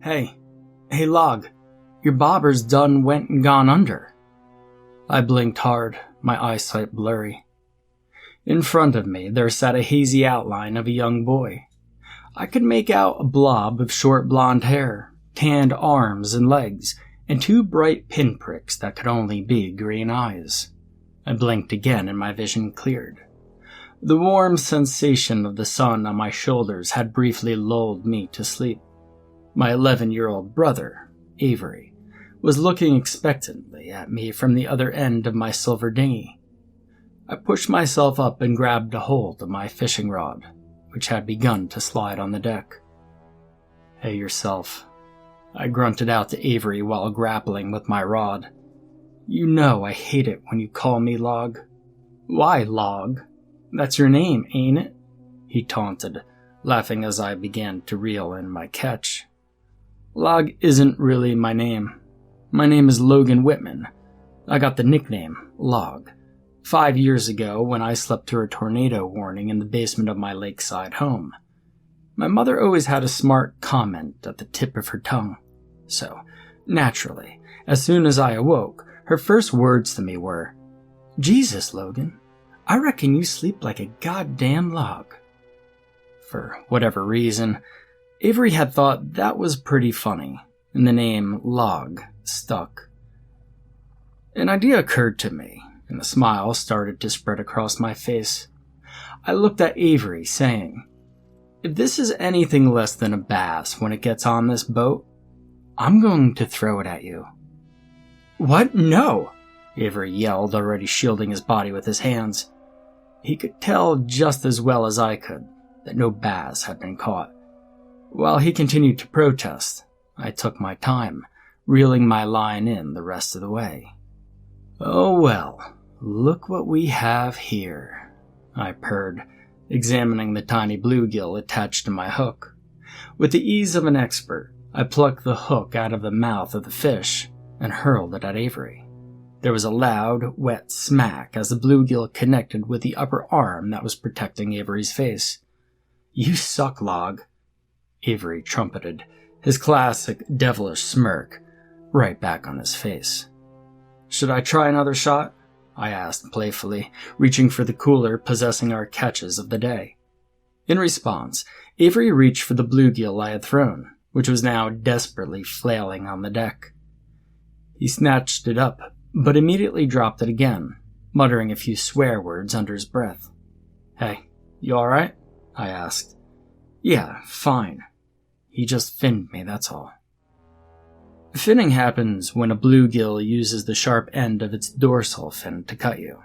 Hey Log, your bobber's done went and gone under. I blinked hard, my eyesight blurry. In front of me there sat a hazy outline of a young boy. I could make out a blob of short blonde hair, tanned arms and legs, and 2 bright pinpricks that could only be green eyes. I blinked again and my vision cleared. The warm sensation of the sun on my shoulders had briefly lulled me to sleep. My 11-year-old brother, Avery, was looking expectantly at me from the other end of my silver dinghy. I pushed myself up and grabbed a hold of my fishing rod, which had begun to slide on the deck. "Hey yourself," I grunted out to Avery while grappling with my rod. "You know I hate it when you call me Log." "Why, Log? That's your name, ain't it?" he taunted, laughing as I began to reel in my catch. "Log isn't really my name. My name is Logan Whitman. I got the nickname Log 5 years ago when I slept through a tornado warning in the basement of my lakeside home. My mother always had a smart comment at the tip of her tongue. So, naturally, as soon as I awoke, her first words to me were, 'Jesus, Logan, I reckon you sleep like a goddamn log.' For whatever reason, Avery had thought that was pretty funny, and the name Log stuck. An idea occurred to me, and a smile started to spread across my face. I looked at Avery, saying, 'If this is anything less than a bass when it gets on this boat, I'm going to throw it at you.' 'What? No!' Avery yelled, already shielding his body with his hands. He could tell just as well as I could that no bass had been caught. While he continued to protest, I took my time, reeling my line in the rest of the way. "Oh well, look what we have here," I purred, examining the tiny bluegill attached to my hook. With the ease of an expert, I plucked the hook out of the mouth of the fish and hurled it at Avery. There was a loud, wet smack as the bluegill connected with the upper arm that was protecting Avery's face. "You suck, Log," Avery trumpeted, his classic devilish smirk right back on his face. "Should I try another shot?" I asked playfully, reaching for the cooler possessing our catches of the day. In response, Avery reached for the bluegill I had thrown, which was now desperately flailing on the deck. He snatched it up, but immediately dropped it again, muttering a few swear words under his breath. "Hey, you alright?" I asked. "Yeah, fine. He just finned me, that's all." Finning happens when a bluegill uses the sharp end of its dorsal fin to cut you.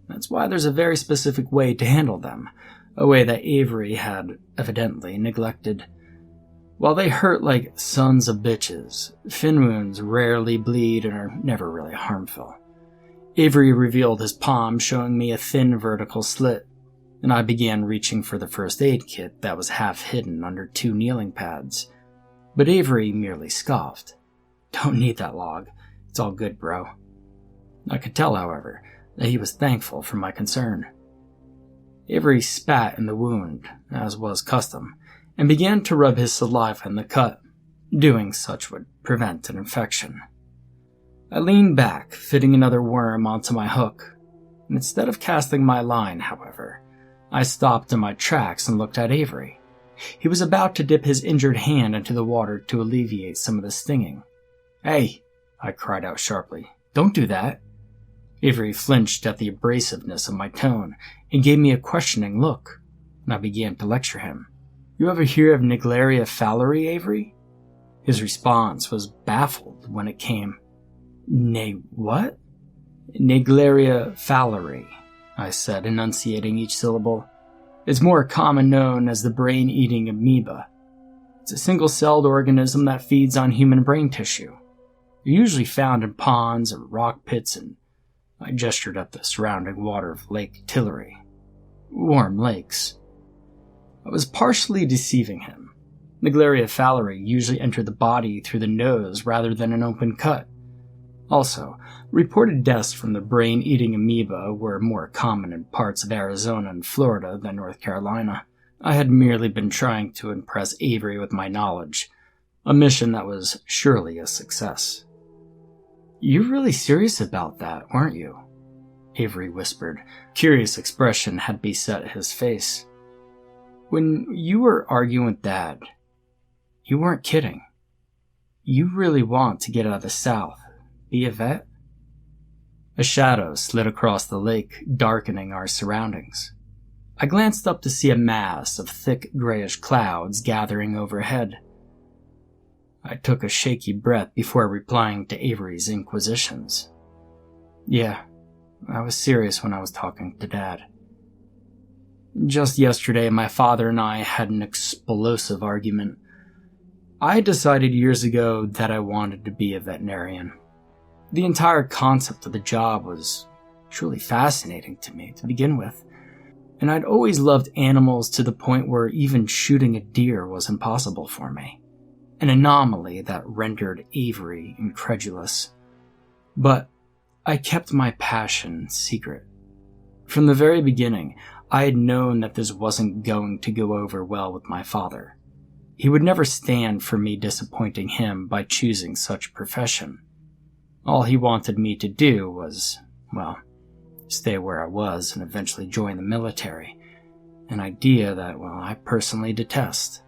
That's why there's a very specific way to handle them, a way that Avery had evidently neglected. While they hurt like sons of bitches, fin wounds rarely bleed and are never really harmful. Avery revealed his palm, showing me a thin vertical slit, and I began reaching for the first aid kit that was half hidden under 2 kneeling pads. But Avery merely scoffed. "Don't need that, Log. It's all good, bro." I could tell, however, that he was thankful for my concern. Avery spat in the wound, as was custom, and began to rub his saliva in the cut. Doing such would prevent an infection. I leaned back, fitting another worm onto my hook, and instead of casting my line, however, I stopped in my tracks and looked at Avery. He was about to dip his injured hand into the water to alleviate some of the stinging. "Hey," I cried out sharply, "don't do that." Avery flinched at the abrasiveness of my tone and gave me a questioning look, and I began to lecture him. "You ever hear of Niglaria Fallery, Avery?" His response was baffled when it came. What?" "Niglaria Fallery," I said, enunciating each syllable. "It's more common known as the brain-eating amoeba. It's a single-celled organism that feeds on human brain tissue. They're usually found in ponds or rock pits, and I gestured at the surrounding water of Lake Tillery. Warm lakes. I was partially deceiving him. Niglaria Fallery usually enter the body through the nose rather than an open cut. Also, reported deaths from the brain-eating amoeba were more common in parts of Arizona and Florida than North Carolina. I had merely been trying to impress Avery with my knowledge, A mission that was surely a success. "You're really serious about that, weren't you?" Avery whispered. Curious expression had beset his face. "When you were arguing with Dad, you weren't kidding. You really want to get out of the South, be a vet?" A shadow slid across the lake, darkening our surroundings. I glanced up to see a mass of thick grayish clouds gathering overhead. I took a shaky breath before replying to Avery's inquisitions. "Yeah, I was serious when I was talking to Dad. Just yesterday, my father and I had an explosive argument. I decided years ago that I wanted to be a veterinarian. The entire concept of the job was truly fascinating to me to begin with, and I'd always loved animals to the point where even shooting a deer was impossible for me. An anomaly that rendered Avery incredulous. But I kept my passion secret. From the very beginning, I had known that this wasn't going to go over well with my father. He would never stand for me disappointing him by choosing such a profession. All he wanted me to do was, well, stay where I was and eventually join the military. An idea that, well, I personally detest.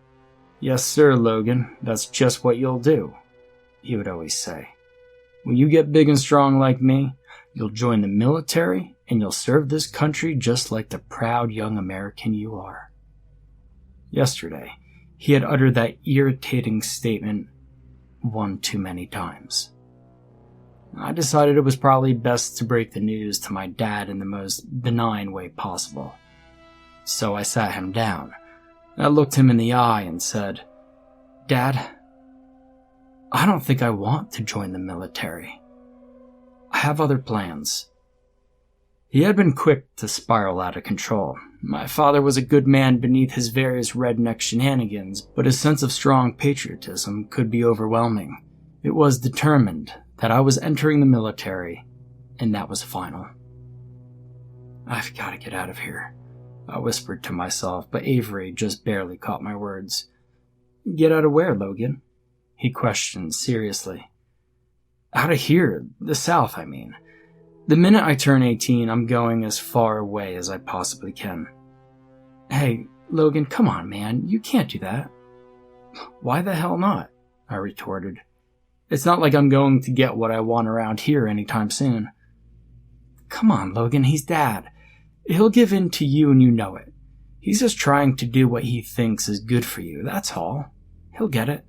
"Yes, sir, Logan, that's just what you'll do," he would always say. "When you get big and strong like me, you'll join the military and you'll serve this country just like the proud young American you are." Yesterday, he had uttered that irritating statement one too many times. I decided it was probably best to break the news to my dad in the most benign way possible. So I sat him down. I looked him in the eye and said, "Dad, I don't think I want to join the military. I have other plans." He had been quick to spiral out of control. My father was a good man beneath his various redneck shenanigans, but his sense of strong patriotism could be overwhelming. It was determined that I was entering the military, and that was final. "I've got to get out of here," I whispered to myself, but Avery just barely caught my words. "Get out of where, Logan?" he questioned seriously. "Out of here, the South, I mean. The minute I turn 18, I'm going as far away as I possibly can." "Hey, Logan, come on, man, you can't do that." "Why the hell not?" I retorted. "It's not like I'm going to get what I want around here anytime soon." "Come on, Logan, he's Dad. He'll give in to you and you know it. He's just trying to do what he thinks is good for you, that's all. He'll get it."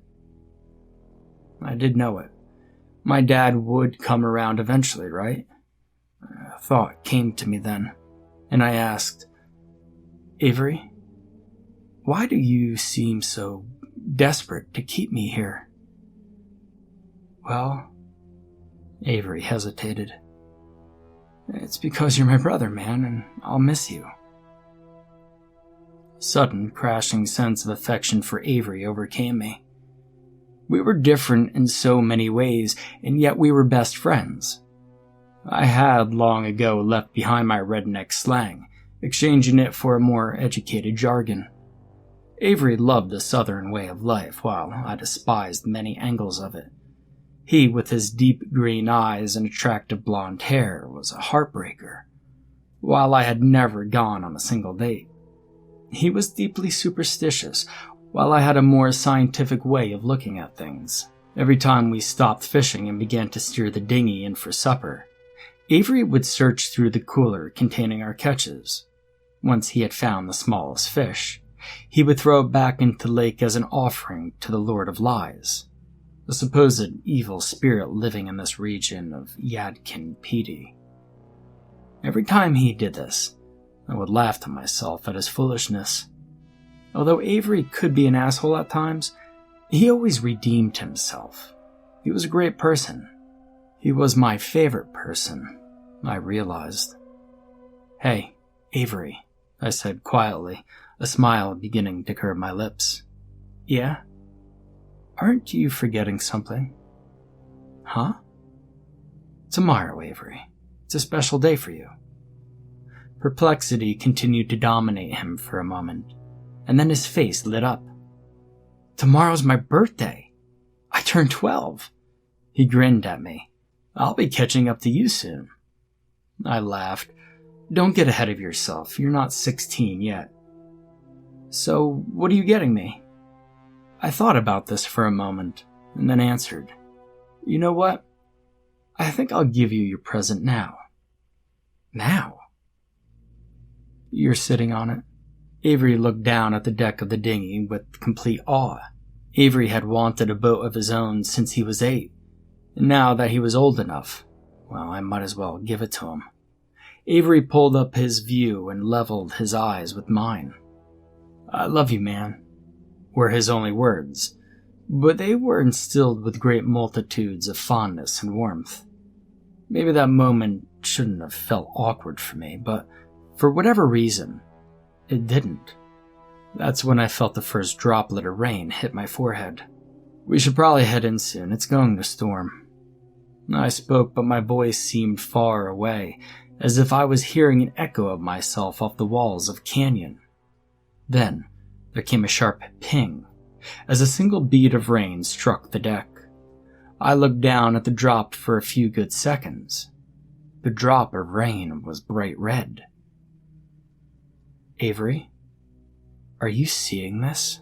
I did know it. My dad would come around eventually, right? A thought came to me then, and I asked, "Avery, why do you seem so desperate to keep me here?" "Well," Avery hesitated, "it's because you're my brother, man, and I'll miss you." Sudden, crashing sense of affection for Avery overcame me. We were different in so many ways, and yet we were best friends. I had long ago left behind my redneck slang, exchanging it for a more educated jargon. Avery loved the southern way of life, while I despised many angles of it. He, with his deep green eyes and attractive blonde hair, was a heartbreaker, while I had never gone on a single date. He was deeply superstitious, while I had a more scientific way of looking at things. Every time we stopped fishing and began to steer the dinghy in for supper, Avery would search through the cooler containing our catches. Once he had found the smallest fish, he would throw it back into the lake as an offering to the Lord of Lies, the supposed evil spirit living in this region of Yadkin Pedi. Every time he did this, I would laugh to myself at his foolishness. Although Avery could be an asshole at times, he always redeemed himself. He was a great person. He was my favorite person, I realized. "Hey, Avery," I said quietly, a smile beginning to curve my lips. "Yeah? Aren't you forgetting something?" "Huh?" "Tomorrow, Avery. It's a special day for you." Perplexity continued to dominate him for a moment, and then his face lit up. "Tomorrow's my birthday. turned 12. He grinned at me. I'll be catching up to you soon. I laughed. Don't get ahead of yourself. You're not 16 yet. So, what are you getting me? I thought about this for a moment, and then answered. You know what? I think I'll give you your present now. Now? You're sitting on it. Avery looked down at the deck of the dinghy with complete awe. Avery had wanted a boat of his own since he was 8, and now that he was old enough, well, I might as well give it to him. Avery pulled up his view and leveled his eyes with mine. I love you, man, were his only words, but they were instilled with great multitudes of fondness and warmth. Maybe that moment shouldn't have felt awkward for me, but for whatever reason, it didn't. That's when I felt the first droplet of rain hit my forehead. We should probably head in soon. It's going to storm. I spoke, but my voice seemed far away, as if I was hearing an echo of myself off the walls of a canyon. Then, there came a sharp ping, as a single bead of rain struck the deck. I looked down at the drop for a few good seconds. The drop of rain was bright red. Avery? Are you seeing this?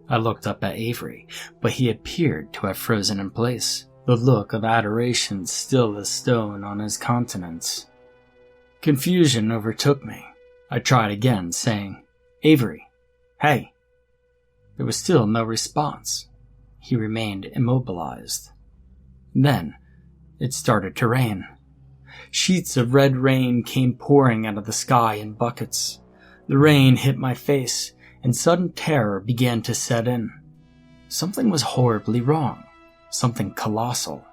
I looked up at Avery, but he appeared to have frozen in place, the look of adoration still as stone on his countenance. Confusion overtook me. I tried again, saying, Avery, hey. There was still no response. He remained immobilized. Then, it started to rain. Sheets of red rain came pouring out of the sky in buckets. The rain hit my face, and sudden terror began to set in. Something was horribly wrong. Something colossal.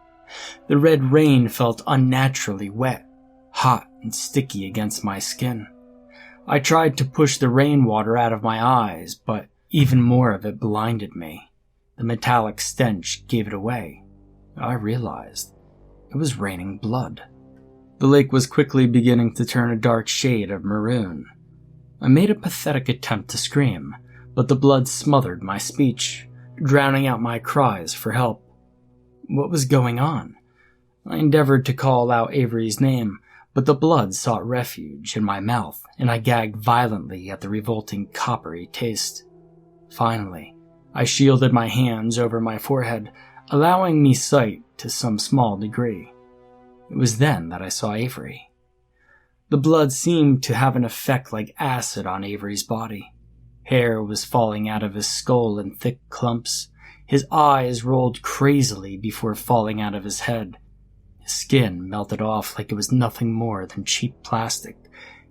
The red rain felt unnaturally wet, hot and sticky against my skin. I tried to push the rainwater out of my eyes, but even more of it blinded me. The metallic stench gave it away. I realized it was raining blood. The lake was quickly beginning to turn a dark shade of maroon. I made a pathetic attempt to scream, but the blood smothered my speech, drowning out my cries for help. What was going on? I endeavored to call out Avery's name, but the blood sought refuge in my mouth, and I gagged violently at the revolting coppery taste. Finally, I shielded my hands over my forehead, allowing me sight to some small degree. It was then that I saw Avery. The blood seemed to have an effect like acid on Avery's body. Hair was falling out of his skull in thick clumps. His eyes rolled crazily before falling out of his head. His skin melted off like it was nothing more than cheap plastic,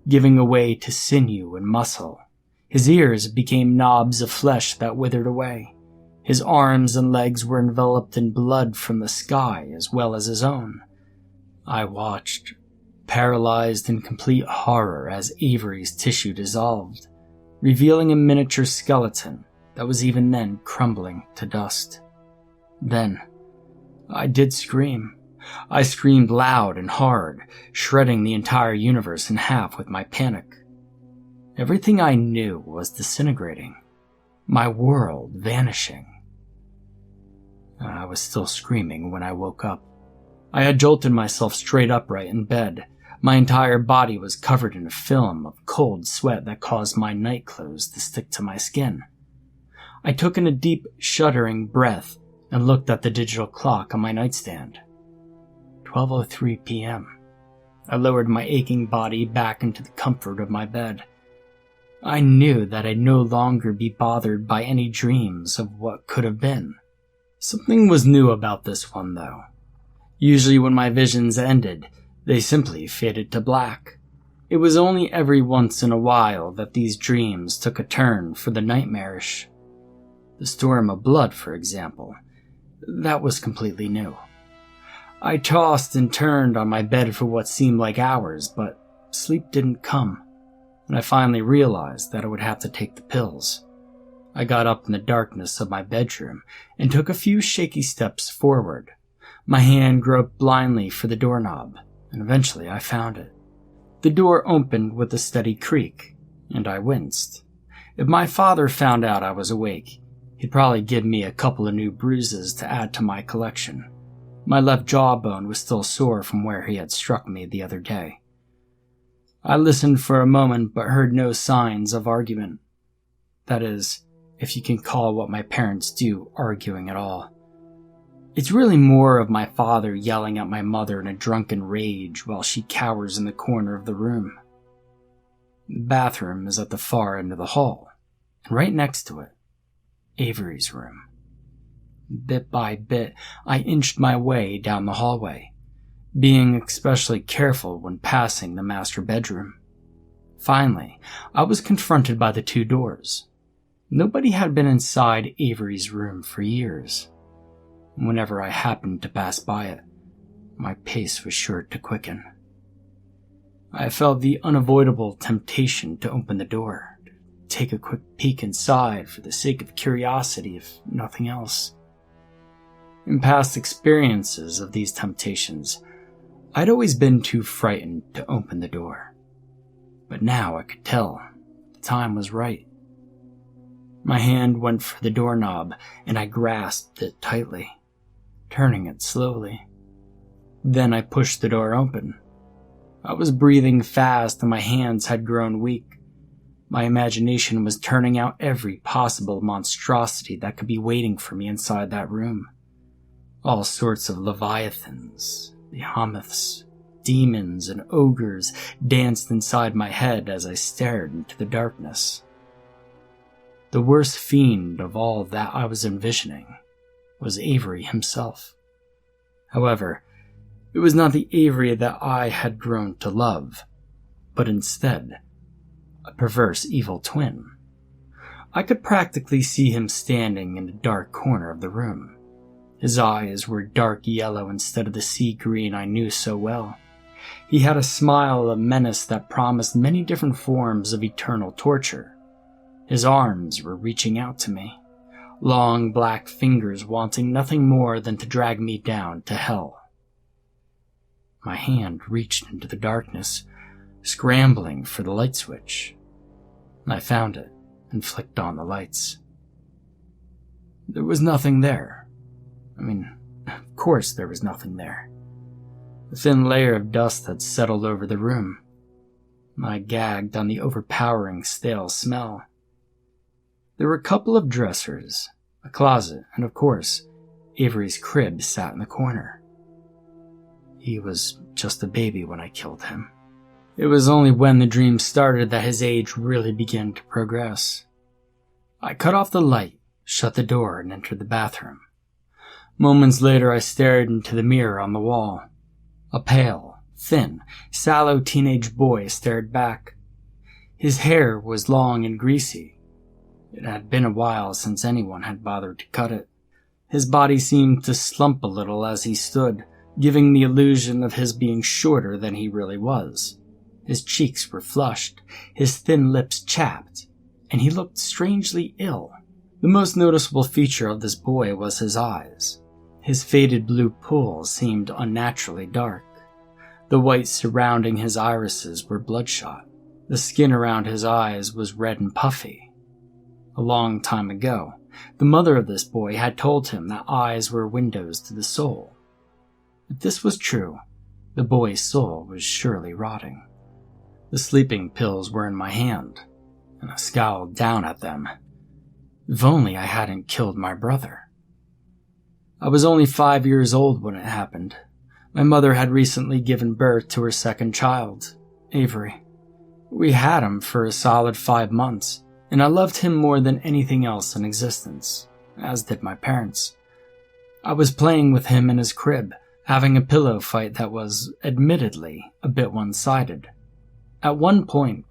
giving way to sinew and muscle. His ears became knobs of flesh that withered away. His arms and legs were enveloped in blood from the sky as well as his own. I watched, paralyzed in complete horror as Avery's tissue dissolved, revealing a miniature skeleton that was even then crumbling to dust. Then, I did scream. I screamed loud and hard, shredding the entire universe in half with my panic. Everything I knew was disintegrating, my world vanishing. I was still screaming when I woke up. I had jolted myself straight upright in bed. My entire body was covered in a film of cold sweat that caused my night clothes to stick to my skin. I took in a deep, shuddering breath and looked at the digital clock on my nightstand. 12:03 p.m. I lowered my aching body back into the comfort of my bed. I knew that I'd no longer be bothered by any dreams of what could have been. Something was new about this one, though. Usually when my visions ended, they simply faded to black. It was only every once in a while that these dreams took a turn for the nightmarish. The storm of blood, for example. That was completely new. I tossed and turned on my bed for what seemed like hours, but sleep didn't come, and I finally realized that I would have to take the pills. I got up in the darkness of my bedroom and took a few shaky steps forward. My hand groped blindly for the doorknob, and eventually I found it. The door opened with a steady creak, and I winced. If my father found out I was awake, He'd probably give me a couple of new bruises to add to my collection. My left jawbone was still sore from where he had struck me the other day. I listened for a moment but heard no signs of argument. That is, if you can call what my parents do arguing at all. It's really more of my father yelling at my mother in a drunken rage while she cowers in the corner of the room. The bathroom is at the far end of the hall, and right next to it, Avery's room. Bit by bit, I inched my way down the hallway, being especially careful when passing the master bedroom. Finally, I was confronted by the two doors. Nobody had been inside Avery's room for years. Whenever I happened to pass by it, my pace was sure to quicken. I felt the unavoidable temptation to open the door, to take a quick peek inside for the sake of curiosity, if nothing else. In past experiences of these temptations, I'd always been too frightened to open the door. But now I could tell the time was right. My hand went for the doorknob, and I grasped it tightly, turning it slowly. Then I pushed the door open. I was breathing fast and my hands had grown weak. My imagination was turning out every possible monstrosity that could be waiting for me inside that room. All sorts of leviathans, behemoths, demons, and ogres danced inside my head as I stared into the darkness. The worst fiend of all that I was envisioning was Avery himself. However, it was not the Avery that I had grown to love, but instead, a perverse evil twin. I could practically see him standing in the dark corner of the room. His eyes were dark yellow instead of the sea green I knew so well. He had a smile of menace that promised many different forms of eternal torture. His arms were reaching out to me, long black fingers wanting nothing more than to drag me down to hell. My hand reached into the darkness, scrambling for the light switch. I found it and flicked on the lights. There was nothing there. Of course there was nothing there. A thin layer of dust had settled over the room. I gagged on the overpowering stale smell. There were a couple of dressers, a closet, and of course, Avery's crib sat in the corner. He was just a baby when I killed him. It was only when the dream started that his age really began to progress. I cut off the light, shut the door, and entered the bathroom. Moments later, I stared into the mirror on the wall. A pale, thin, sallow teenage boy stared back. His hair was long and greasy. It had been a while since anyone had bothered to cut it. His body seemed to slump a little as he stood, giving the illusion of his being shorter than he really was. His cheeks were flushed, his thin lips chapped, and he looked strangely ill. The most noticeable feature of this boy was his eyes. His faded blue pools seemed unnaturally dark. The whites surrounding his irises were bloodshot. The skin around his eyes was red and puffy. A long time ago, the mother of this boy had told him that eyes were windows to the soul. If this was true, the boy's soul was surely rotting. The sleeping pills were in my hand, and I scowled down at them. If only I hadn't killed my brother. I was only 5 years old when it happened. My mother had recently given birth to her second child, Avery. We had him for a solid 5 months. And I loved him more than anything else in existence, as did my parents. I was playing with him in his crib, having a pillow fight that was, admittedly, a bit one-sided. At one point,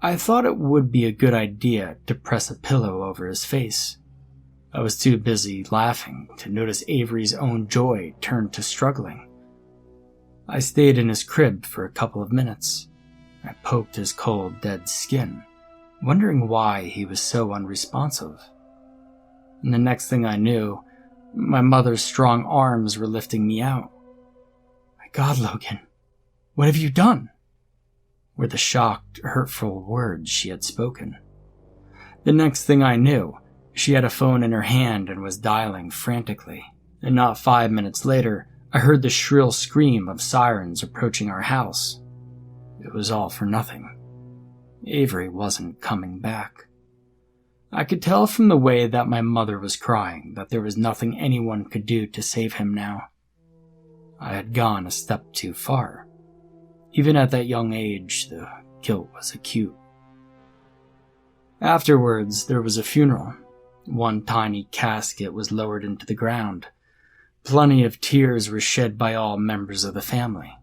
I thought it would be a good idea to press a pillow over his face. I was too busy laughing to notice Avery's own joy turn to struggling. I stayed in his crib for a couple of minutes. I poked his cold, dead skin, wondering why he was so unresponsive. And the next thing I knew, my mother's strong arms were lifting me out. "My God, Logan, what have you done?" were the shocked, hurtful words she had spoken. The next thing I knew, She had a phone in her hand and was dialing frantically, and not 5 minutes later, I heard the shrill scream of sirens approaching our house. It was all for nothing. Avery wasn't coming back. I could tell from the way that my mother was crying that there was nothing anyone could do to save him now. I had gone a step too far. Even at that young age, the guilt was acute. Afterwards, there was a funeral. One tiny casket was lowered into the ground. Plenty of tears were shed by all members of the family.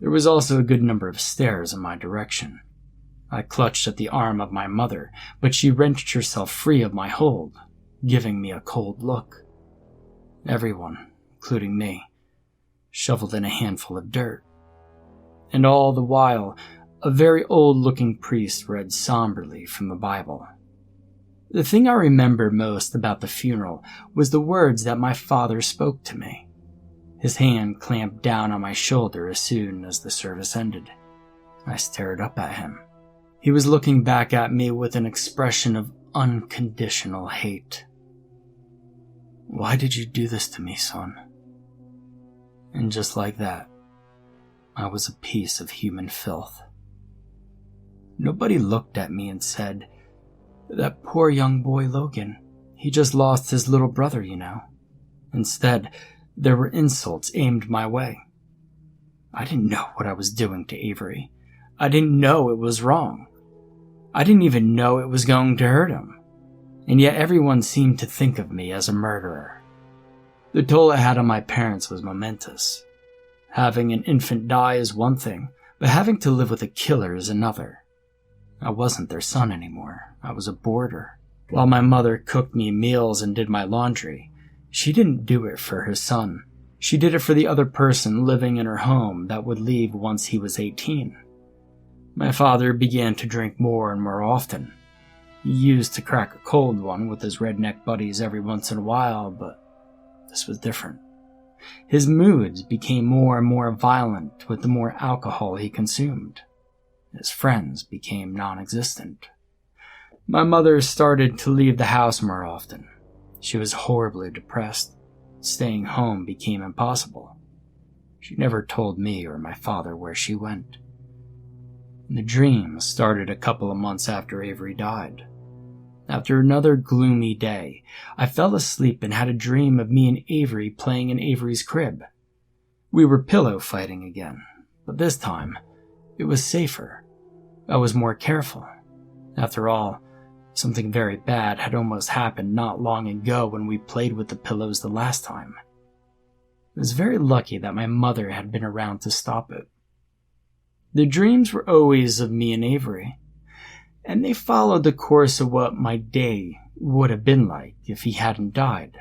There was also a good number of stares in my direction. I clutched at the arm of my mother, but she wrenched herself free of my hold, giving me a cold look. Everyone, including me, shoveled in a handful of dirt. And all the while, a very old-looking priest read somberly from the Bible. The thing I remember most about the funeral was the words that my father spoke to me. His hand clamped down on my shoulder as soon as the service ended. I stared up at him. He was looking back at me with an expression of unconditional hate. "Why did you do this to me, son?" And just like that, I was a piece of human filth. Nobody looked at me and said, "That poor young boy Logan, he just lost his little brother, you know." Instead, there were insults aimed my way. I didn't know what I was doing to Avery. I didn't know it was wrong. I didn't even know it was going to hurt him. And yet everyone seemed to think of me as a murderer. The toll it had on my parents was momentous. Having an infant die is one thing, but having to live with a killer is another. I wasn't their son anymore. I was a boarder. While my mother cooked me meals and did my laundry, she didn't do it for her son. She did it for the other person living in her home that would leave once he was 18. My father began to drink more and more often. He used to crack a cold one with his redneck buddies every once in a while, but this was different. His moods became more and more violent with the more alcohol he consumed. His friends became non-existent. My mother started to leave the house more often. She was horribly depressed. Staying home became impossible. She never told me or my father where she went. The dream started a couple of months after Avery died. After another gloomy day, I fell asleep and had a dream of me and Avery playing in Avery's crib. We were pillow fighting again, but this time, it was safer. I was more careful. After all, something very bad had almost happened not long ago when we played with the pillows the last time. I was very lucky that my mother had been around to stop it. The dreams were always of me and Avery, and they followed the course of what my day would have been like if he hadn't died.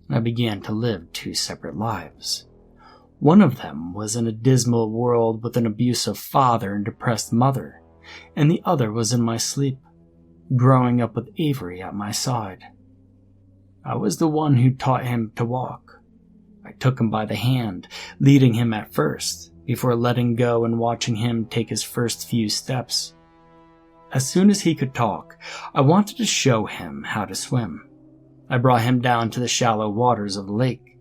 I began to live two separate lives. One of them was in a dismal world with an abusive father and depressed mother, and the other was in my sleep, growing up with Avery at my side. I was the one who taught him to walk. I took him by the hand, leading him at first, before letting go and watching him take his first few steps. As soon as he could talk, I wanted to show him how to swim. I brought him down to the shallow waters of the lake,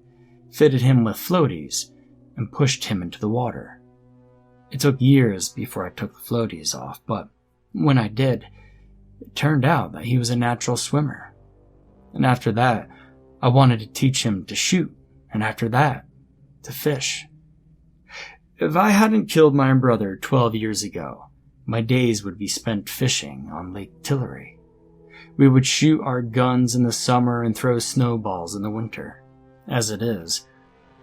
fitted him with floaties, and pushed him into the water. It took years before I took the floaties off, but when I did, it turned out that he was a natural swimmer. And after that, I wanted to teach him to shoot, and after that, to fish. If I hadn't killed my brother 12 years ago, my days would be spent fishing on Lake Tillery. We would shoot our guns in the summer and throw snowballs in the winter. As it is,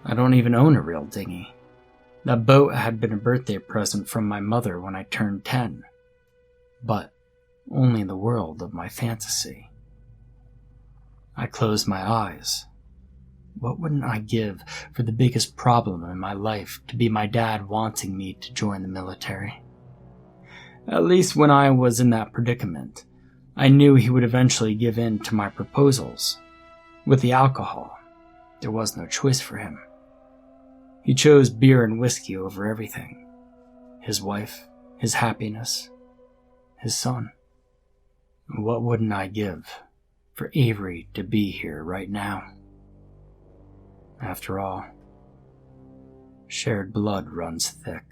I don't even own a real dinghy. That boat had been a birthday present from my mother when I turned 10. But only in the world of my fantasy. I closed my eyes. What wouldn't I give for the biggest problem in my life to be my dad wanting me to join the military? At least when I was in that predicament, I knew he would eventually give in to my proposals. With the alcohol, there was no choice for him. He chose beer and whiskey over everything. His wife, his happiness, his son. What wouldn't I give for Avery to be here right now. After all, shared blood runs thick.